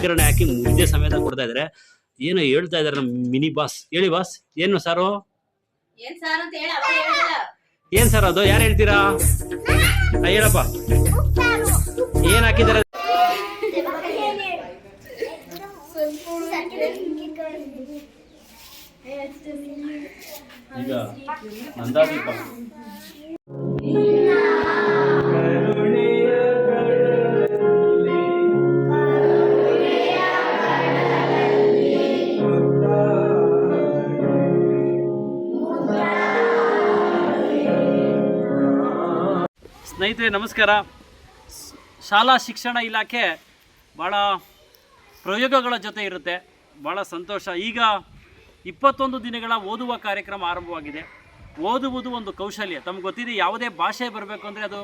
ಒಗ್ಗರಣೆ ಹಾಕಿ ಮುದ್ದೆ ಸಮೇತ ಕೊಡ್ತಾ ಇದ್ದಾರೆ. ಏನೋ ಹೇಳ್ತಾ ಇದಾರೆ ನಮ್ಮ ಮಿನಿ ಬಾಸ್. ಹೇಳಿ ಬಾಸ್, ಏನು ಸಾರು? ಏನ್ ಸರ್ ಅದು? ಯಾರು ಹೇಳ್ತೀರಾ? ಹೇಳಪ್ಪ, ಏನ್ ಹಾಕಿದಾರೆ? ಈಗ ನಂದಾದೀಪ ಸ್ನೇಹಿತರೆ ನಮಸ್ಕಾರ. ಶಾಲಾ ಶಿಕ್ಷಣ ಇಲಾಖೆ ಭಾಳ ಪ್ರಯೋಗಗಳ ಜೊತೆ ಇರುತ್ತೆ, ಭಾಳ ಸಂತೋಷ. ಈಗ 21 ದಿನಗಳ ಓದುವ ಕಾರ್ಯಕ್ರಮ ಆರಂಭವಾಗಿದೆ. ಓದುವುದು ಒಂದು ಕೌಶಲ್ಯ. ತಮ್ಗೆ ಗೊತ್ತಿದೆ, ಯಾವುದೇ ಭಾಷೆ ಬರಬೇಕು ಅಂದರೆ ಅದು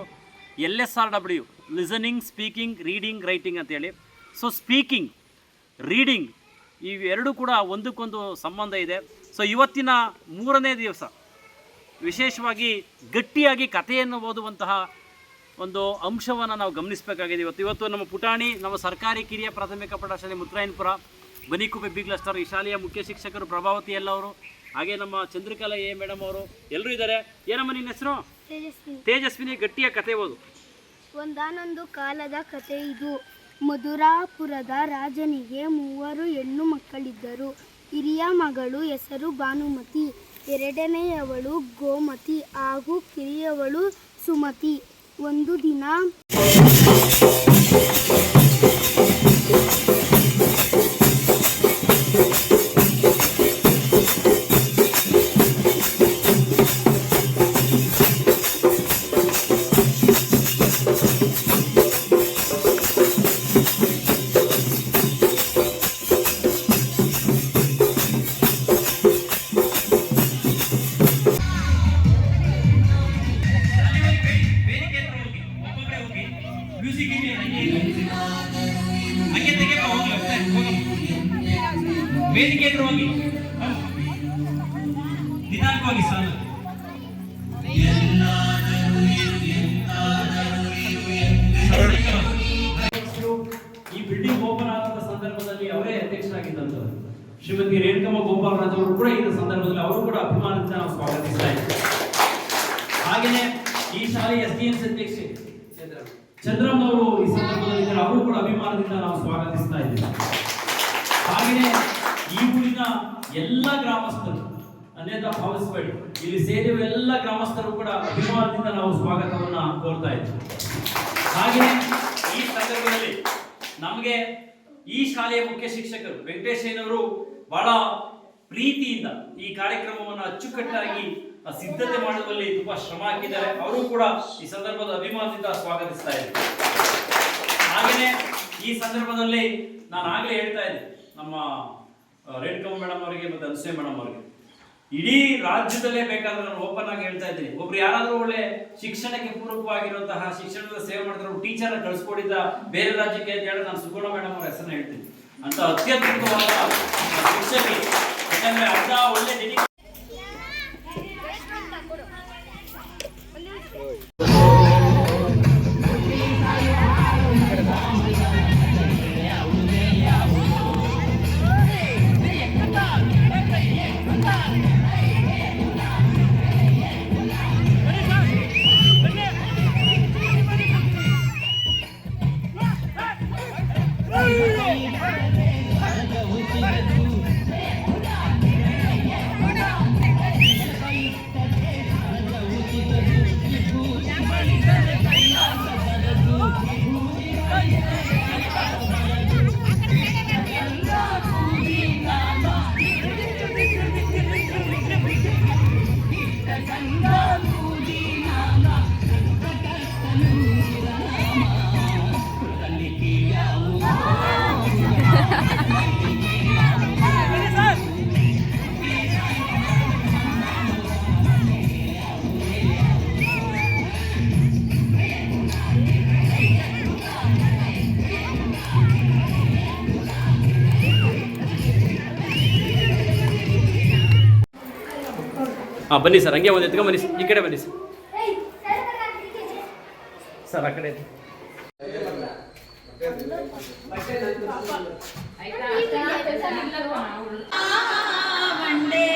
LSRW, listening, speaking, reading, writing ಅಂತೇಳಿ. ಸೊ ಸ್ಪೀಕಿಂಗ್, ರೀಡಿಂಗ್ ಇವೆರಡೂ ಕೂಡ ಒಂದಕ್ಕೊಂದು ಸಂಬಂಧ ಇದೆ. ಸೊ ಇವತ್ತಿನ 3ನೇ ದಿವಸ ವಿಶೇಷವಾಗಿ ಗಟ್ಟಿಯಾಗಿ ಕಥೆಯನ್ನು ಓದುವಂತಹ ಒಂದು ಅಂಶವನ್ನು ನಾವು ಗಮನಿಸಬೇಕಾಗಿದೆ. ಇವತ್ತು ನಮ್ಮ ಪುಟಾಣಿ, ನಮ್ಮ ಸರ್ಕಾರಿ ಕಿರಿಯ ಪ್ರಾಥಮಿಕ ಪಾಠಶಾಲೆ ಮುತ್ರಾಯನಪುರ, ಬನಿಕುಪ್ಪೆ ಬಿ ಕ್ಲಸ್ಟರ್, ಈ ಶಾಲೆಯ ಮುಖ್ಯ ಶಿಕ್ಷಕರು ಪ್ರಭಾವತಿ ಎಲ್ಲವರು, ಹಾಗೆ ನಮ್ಮ ಚಂದ್ರಕಲಾ ಎ ಮೇಡಮ್ ಅವರು ಎಲ್ಲರೂ ಇದ್ದಾರೆ. ಏನಮ್ಮ ನಿನ್ನ ಹೆಸರು? ತೇಜಸ್ವಿನಿ. ಗಟ್ಟಿಯ ಕಥೆ ಓದು. ಒಂದಾನೊಂದು ಕಾಲದ ಕಥೆ ಇದು. ಮಧುರಾಪುರದ ರಾಜನಿಗೆ 3 ಹೆಣ್ಣು ಮಕ್ಕಳಿದ್ದರು. ಹಿರಿಯ ಮಗಳು ಹೆಸರು ಭಾನುಮತಿ, ಎರಡನೆಯವಳು ಗೋಮತಿ ಹಾಗೂ ಕಿರಿಯವಳು ಸುಮತಿ. ಒಂದು ದಿನ ವೇದಿಕೆ ಹೋಗಿ ನಿಧಾನವಾಗಿ ಸಾಲ. ಈ ಬಿಲ್ಡಿಂಗ್ ಓಪನ್ ಆದ ಸಂದರ್ಭದಲ್ಲಿ ಅವರೇ ಅಧ್ಯಕ್ಷರಾಗಿದ್ದಂಥವ್ರು ಶ್ರೀಮತಿ ರೇಣುಕಮ್ಮ ಗೋಪಾಲರಾಜ್ ಅವರು ಕೂಡ ಈ ಸಂದರ್ಭದಲ್ಲಿ ಅವರು ಕೂಡ ಅಭಿಮಾನದಿಂದ ನಾವು ಸ್ವಾಗತಿಸ್ತಾ ಇದ್ದೇವೆ. ಹಾಗೆಯೇ ಈ ಶಾಲೆಯ SDMC ಅಧ್ಯಕ್ಷೆ ಚಂದ್ರಮ್ಮ ಅವರು ಈ ಸಂದರ್ಭದಲ್ಲಿ ಅವರು ಕೂಡ ಅಭಿಮಾನದಿಂದ ನಾವು ಸ್ವಾಗತಿಸ್ತಾ ಇದ್ದೇವೆ. ಹಾಗೆಯೇ ಈ ಊರಿನ ಎಲ್ಲ ಗ್ರಾಮಸ್ಥರು, ಅನ್ಯತಾ ಭಾವಿಸಬೇಡಿ, ಇಲ್ಲಿ ಸೇರಿರುವ ಎಲ್ಲ ಗ್ರಾಮಸ್ಥರು ಕೂಡ ಅಭಿಮಾನದಿಂದ ನಾವು ಸ್ವಾಗತವನ್ನ ಕೋರ್ತಾ ಇದ್ದೇವೆ. ಹಾಗೆಯೇ ಈ ಸಂದರ್ಭದಲ್ಲಿ ನಮಗೆ ಈ ಶಾಲೆಯ ಮುಖ್ಯ ಶಿಕ್ಷಕರು ವೆಂಕಟೇಶಯ್ಯನವರು ಬಹಳ ಪ್ರೀತಿಯಿಂದ ಈ ಕಾರ್ಯಕ್ರಮವನ್ನು ಅಚ್ಚುಕಟ್ಟಾಗಿ ಸಿದ್ಧತೆ ಮಾಡುವಲ್ಲಿ ತುಂಬಾ ಶ್ರಮ ಹಾಕಿದ್ದಾರೆ. ಅವರು ಕೂಡ ಈ ಸಂದರ್ಭದ ಅಭಿಮಾನದಿಂದ ಸ್ವಾಗತಿಸ್ತಾ ಇದ್ದಾರೆ. ಹಾಗೆಯೇ ಈ ಸಂದರ್ಭದಲ್ಲಿ ನಾನು ಆಗಲೇ ಹೇಳ್ತಾ ಇದ್ದೆ, ನಮ್ಮ ರೇಣುಕಮ್ಮ ಮೇಡಮ್ ಅವರಿಗೆ ಮತ್ತು ಅನ್ಸೂಯ ಮೇಡಮ್ ಅವರಿಗೆ ಇಡೀ ರಾಜ್ಯದಲ್ಲೇ ಬೇಕಾದ್ರೆ ನಾನು ಓಪನ್ ಆಗಿ ಹೇಳ್ತಾ ಇದ್ದೀನಿ, ಒಬ್ರು ಯಾರಾದ್ರೂ ಒಳ್ಳೆ ಶಿಕ್ಷಣಕ್ಕೆ ಪೂರಕವಾಗಿರುವಂತಹ ಶಿಕ್ಷಣದ ಸೇವೆ ಮಾಡಿದ್ರು ಟೀಚರ್ನ ಕಳಿಸ್ಕೊಡಿದ್ದ ಬೇರೆ ರಾಜ್ಯಕ್ಕೆ ಅಂತ ಹೇಳಿ ನಾನು ಸುಗುಣ ಮೇಡಮ್ ಅವರ ಹೆಸರನ್ನ ಹೇಳ್ತೀನಿ. ಅಂತ ಅತ್ಯದ್ಭುತವಾದ ಶಿಕ್ಷಕಿ, ಯಾಕಂದ್ರೆ ಅಂತ ಒಳ್ಳೆ ಬನ್ನಿ ಸರ್, ಹಂಗೆ ಒಂದು ಎತ್ಕೊಂಡು ಬನ್ನಿ ಸರ್, ಈ ಕಡೆ ಬನ್ನಿ ಸರ್. ಸರ್ ಆ ಕಡೆ ಬಂಡೆ